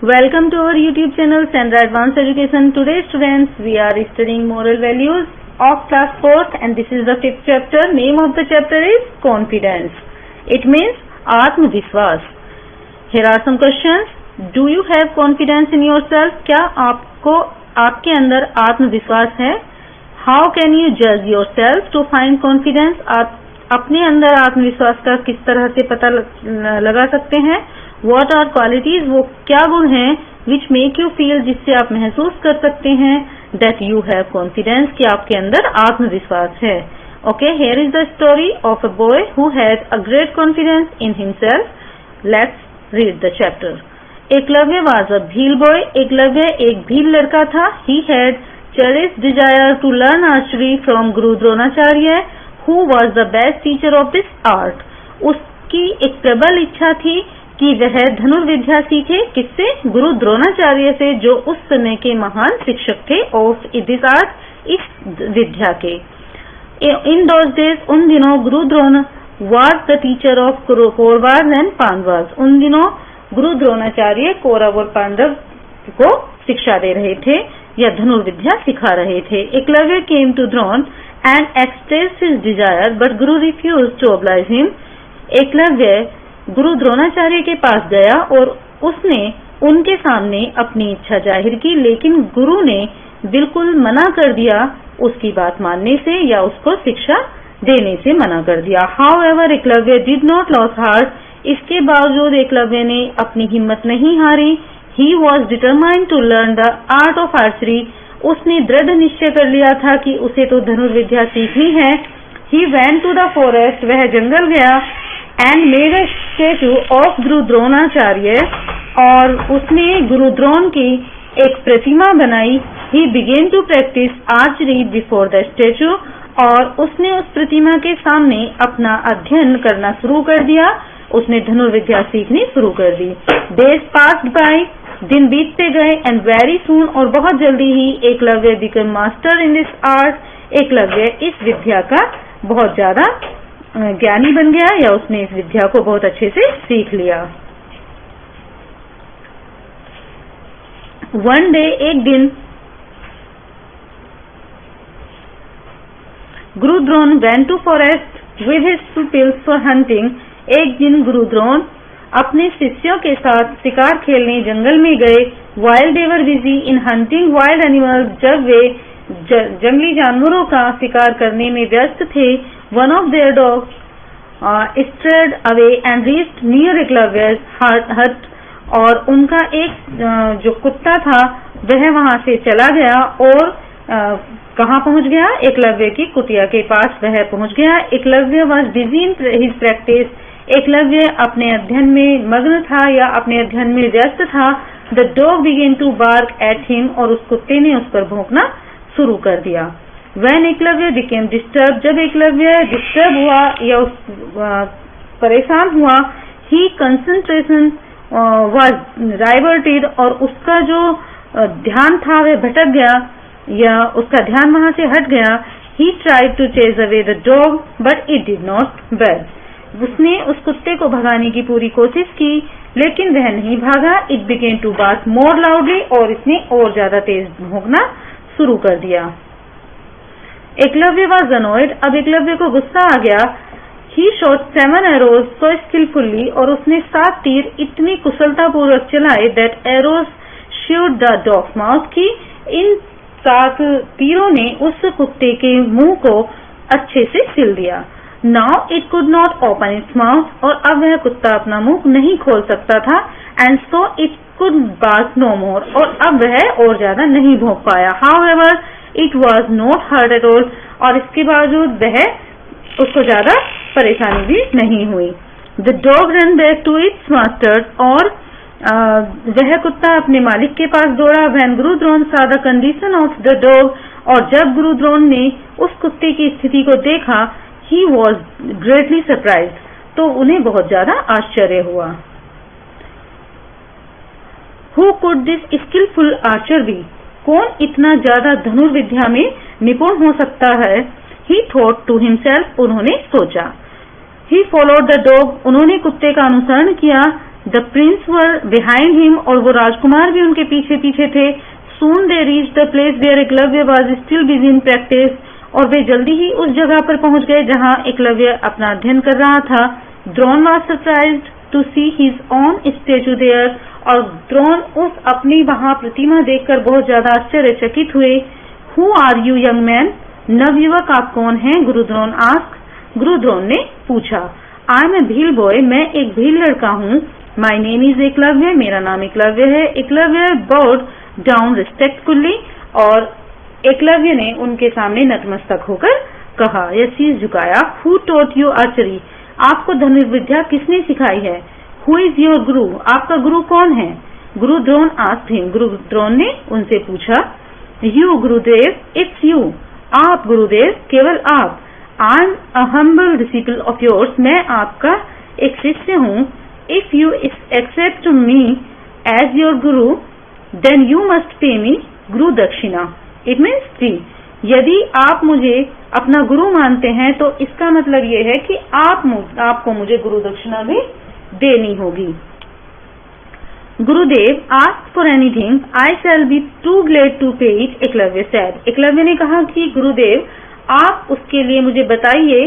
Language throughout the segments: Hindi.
Welcome to our YouTube channel Sandra Advanced Education. Today students, we are studying moral values of class 4th and this is the 5th chapter. Name of the chapter is confidence. It means आत्मविश्वास. Here are some questions. Do you have confidence in yourself? क्या आपके अंदर आत्मविश्वास है? How can you judge yourself to find confidence? आप अपने अंदर आत्मविश्वास का किस तरह से पता लगा सकते हैं? What are qualities? वो क्या गुण हैं which make you feel, जिससे आप महसूस कर सकते हैं that you have confidence, कि आपके अंदर आत्मविश्वास है. Okay, here is the story of a boy who has a great confidence in himself. Let's read the chapter. Eklavya was a bheel boy. Eklavya एक भील लड़का था. He had cherished desire to learn archery from Guru Dronacharya, who was the best teacher of this art. उसकी एक प्रबल इच्छा थी कि वह धनुर्विद्या सीखे. किससे? गुरु द्रोणाचार्य से, जो उस समय के महान शिक्षक थे ऑफ दिस आर्ट, इस विद्या के. इन दोज डेज, उन दिनों Guru Drona was the teacher of Kauravas and Pandavas. उन दिनों गुरु द्रोणाचार्य कौरव और पांडव को शिक्षा दे रहे थे या धनुर्विद्या सिखा रहे थे. Eklavya came to Dron and expressed his desire, but Guru refused to oblige him. Eklavya गुरु द्रोणाचार्य के पास गया और उसने उनके सामने अपनी इच्छा जाहिर की, लेकिन गुरु ने बिल्कुल मना कर दिया उसकी बात मानने से या उसको शिक्षा देने से मना कर दिया. However, Eklavya did not lose heart. इसके बावजूद एकलव्य ने अपनी हिम्मत नहीं हारी. He was determined to learn the art of archery. उसने दृढ़ निश्चय कर लिया था कि उसे तो धनुर्विद्या सीखनी है. He went to the forest. वह जंगल गया and made a statue of गुरु द्रोणाचार्य, और उसने गुरु द्रोण की एक प्रतिमा बनाई. He began to practice archery before the statue. और उसने उस प्रतिमा के सामने अपना अध्ययन करना शुरू कर दिया. उसने धनुर्विद्या सीखनी शुरू कर दी. Days passed by. दिन बीतते गए एंड वेरी सून, और बहुत जल्दी ही Eklavya become master in this art. Eklavya इस विद्या का बहुत ज्यादा ज्ञानी बन गया या उसने इस विद्या को बहुत अच्छे से सीख लिया. वन डे, एक दिन, Guru Drona went to forest with his pupils for hunting. एक दिन गुरु द्रोण अपने शिष्यों के साथ शिकार खेलने जंगल में गए. While they were busy in hunting wild animals. जब वे जंगली जानवरों का शिकार करने में व्यस्त थे, one of their dogs strayed away and reached near Eklavya's hut. और उनका एक जो कुत्ता था वह वहां से चला गया और कहाँ पहुंच गया? एकलव्य की कुटिया के पास वह पहुंच गया. Eklavya was busy in his practice. Eklavya अपने अध्ययन में मग्न था या अपने अध्ययन में व्यस्त था. The dog began to bark at him. और उस कुत्ते ने उस पर भौंकना शुरू कर दिया. When Eklavya became disturb. जब एकलव्य डिस्टर्ब हुआ या परेशान हुआ, ही कंसंट्रेशन वाज डाइवर्टेड. और उसका जो ध्यान था वह भटक गया या उसका ध्यान वहां से हट गया. He tried to chase away the dog but it did not बर्ड. उसने उस कुत्ते को भगाने की पूरी कोशिश की लेकिन वह नहीं भागा. It began to bark more loudly. और इसने और ज्यादा तेज भौंकना शुरू कर दिया. Eklavya was annoyed. अब एकलव्य को गुस्सा आ गया. He shot 7 arrows so skilfully. और उसने 7 तीर इतनी कुशलतापूर्वक चलाए that arrows shoot the dog's mouth. की इन 7 तीरों ने उस कुत्ते के मुंह को अच्छे से सिल दिया. Now it could not open its mouth. और अब वह कुत्ता अपना मुंह नहीं खोल सकता था. And so it could bark no more. और अब वह और ज्यादा नहीं भौंक पाया. However, it was not hurt at all. और इसके बावजूद वह उसको ज्यादा परेशानी भी नहीं हुई. The dog ran back to its master. और वह कुत्ता अपने मालिक के पास दौड़ा. When Guru Dron saw the condition of the dog. और जब गुरु द्रोण ने उस कुत्ते की स्थिति को देखा, He was greatly surprised. तो उन्हें बहुत ज्यादा आश्चर्य हुआ. Who could this skillful archer be? कौन इतना ज्यादा धनुर्विद्या में निपुण हो सकता है? He thought to himself. उन्होंने सोचा. He followed the dog. उन्होंने कुत्ते का अनुसरण किया. The Prince were behind him, और वो राजकुमार भी उनके पीछे पीछे थे. Soon they reached the place where Eklavya was still busy in practice, और वे जल्दी ही उस जगह पर पहुंच गए जहां एकलव्य अपना अध्ययन कर रहा था. Drone was surprised to see his own statue there, और द्रोण उस अपनी वहां प्रतिमा देखकर बहुत ज्यादा आश्चर्यचकित हुए. Who are you, young man? नवयुवक आप कौन हैं? गुरु द्रोण asked. गुरु द्रोण ने पूछा. I am a Bhil boy, मैं एक भील लड़का हूँ. My name is एकलव्य, मेरा नाम एकलव्य है. एकलव्य bowed down respectfully, और एकलव्य ने उनके सामने नतमस्तक होकर कहा या शीश झुकाया. Who taught you archery? आपको धनुर्विद्या किसने सिखाई है? Who is your guru? आपका गुरु कौन है? गुरु द्रोण asked him. गुरु द्रोण ने उनसे पूछा. You Gurudev, it's you. आप गुरुदेव, केवल आप. I'm a humble disciple of yours. मैं आपका एक शिष्य हूँ. If you accept me as your guru, then you must pay me guru dakshina. It means fee. यदि आप मुझे अपना गुरु मानते हैं तो इसका मतलब ये है कि आपको मुझे गुरु दक्षिणा भी देनी होगी. गुरुदेव ask for anything, I shall be too glad to pay it. Eklavya said. Eklavya ने कहा कि गुरुदेव आप उसके लिए मुझे बताइए.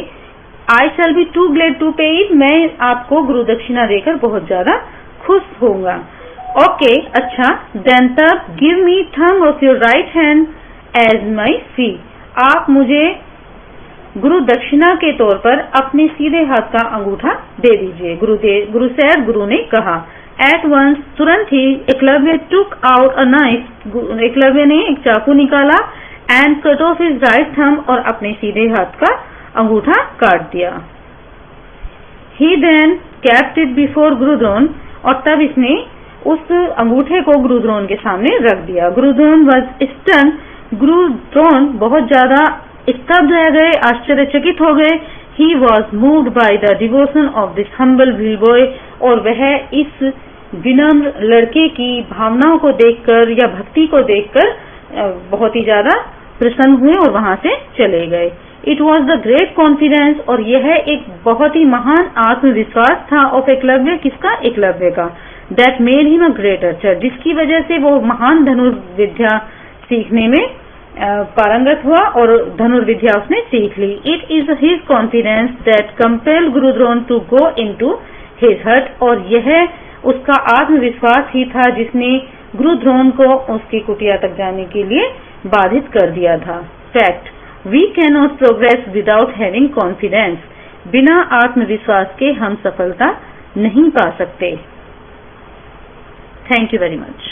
I shall be too glad to pay it. मैं आपको गुरु दक्षिणा देकर बहुत ज्यादा खुश होऊंगा. ओके, अच्छा. Then तब give me thumb of your right hand as my fee. आप मुझे गुरु दक्षिणा के तौर पर अपने सीधे हाथ का अंगूठा दे दीजिए. गुरु ने कहा. At once, तुरंत ही Eklavya took out a knife. Eklavya ने एक चाकू निकाला and cut off his right thumb, और अपने सीधे हाथ का अंगूठा काट दिया. He then kept it before गुरु द्रोण, और तब इसने उस अंगूठे को गुरु द्रोण के सामने रख दिया. गुरु द्रोण was stunned. गुरु द्रोण बहुत ज्यादा स्तब्ध रह गए, आश्चर्यचकित हो गए. He was moved by the devotion of this humble bhil boy, और वह इस विनम्र लड़के की भावनाओं को देखकर या भक्ति को देखकर बहुत ही ज्यादा प्रसन्न हुए और वहां से चले गए. It was the great confidence, और यह एक बहुत ही महान आत्मविश्वास था ऑफ एकलव्य. किसका? एकलव्य का. That made him a great Archer, जिसकी वजह से वो महान धनुर्विद्या सीखने में पारंगत हुआ और धनुर्विद्या उसने सीख ली. It is his confidence that compel Guru Drona to go into his hut, और यह उसका आत्मविश्वास ही था जिसने गुरु द्रोण को उसकी कुटिया तक जाने के लिए बाधित कर दिया था. Fact: we can not progress without having confidence. बिना आत्मविश्वास के हम सफलता नहीं पा सकते. Thank you very much.